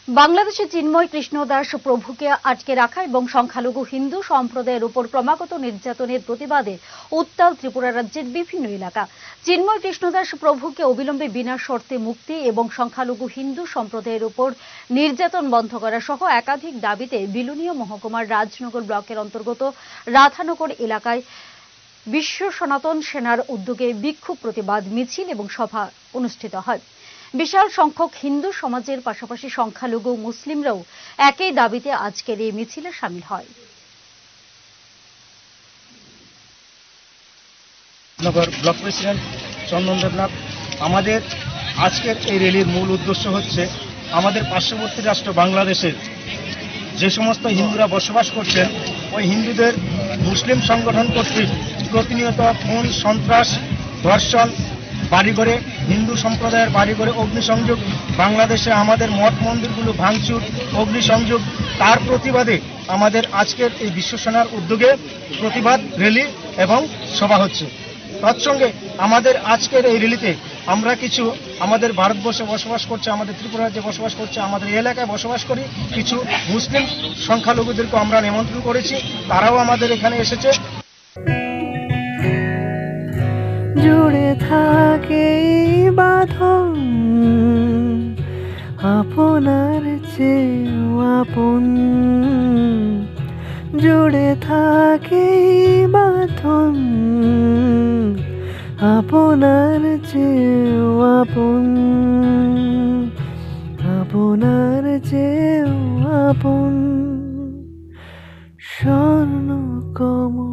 বাংলাদেশে চিন্ময় কৃষ্ণ দাস প্রভুকে আটকে রাখা এবং সংখ্যালঘু হিন্দু সম্প্রদায়ের উপর ক্রমাগত নির্যাতনের প্রতিবাদে উত্তাল ত্রিপুরা রাজ্যের বিভিন্ন এলাকা। চিন্ময় কৃষ্ণ দাস প্রভুকে অবিলম্বে বিনা শর্তে মুক্তি এবং সংখ্যালঘু হিন্দু সম্প্রদায়ের উপর নির্যাতন বন্ধ করা সহ একাধিক দাবিতে বিলুনিয়া মহকুমার রাজনগর ব্লকের অন্তর্গত রাধানগর এলাকায় বিশ্ব সনাতন সেনার উদ্যোগে বিক্ষোভ প্রতিবাদ মিছিল এবং সভা অনুষ্ঠিত হয়। বিশাল সংখ্যক হিন্দু সমাজের পাশাপাশি সংখ্যালঘু মুসলিমরাও একই দাবিতে আজকের এই মিছিলে শামিল হয়। নগর ব্লক প্রেসিডেন্ট চন্দন দেবনাথ। আমাদের আজকের এই র্যালির মূল উদ্দেশ্য হচ্ছে আমাদের পার্শ্ববর্তী রাষ্ট্র বাংলাদেশের যে সমস্ত হিন্দুরা বসবাস করছেন ওই হিন্দুদের মুসলিম সংগঠন কর্তৃক প্রতিনিয়ত খুন, সন্ত্রাস, ধর্ষণ, বাড়িঘরে হিন্দু সম্প্রদায়ের বাড়িঘরে অগ্নিসংযোগ, বাংলাদেশে আমাদের মঠ মন্দিরগুলো ভাঙচুর, অগ্নিসংযোগ, তার প্রতিবাদে আমাদের আজকের এই বিশ্ব সেনার উদ্যোগে প্রতিবাদ র্যালি এবং সভা হচ্ছে। তৎসঙ্গে আমাদের আজকের এই র্যালিতে আমরা কিছু আমাদের ভারতবর্ষে বসবাস করছে, আমাদের ত্রিপুরা রাজ্যে বসবাস করছে, আমাদের এলাকায় বসবাস করি কিছু মুসলিম সংখ্যালঘুদেরকে আমরা নিমন্ত্রণ করেছি, তারাও আমাদের এখানে এসেছে। জুড়ে থাকে বাঁধন আপনার চেয়েও আপন, জুড়ে থাকে বাঁধন আপনার চেয়েও আপন, আপনার চেয়েও আপন। স্বর্ণ কমল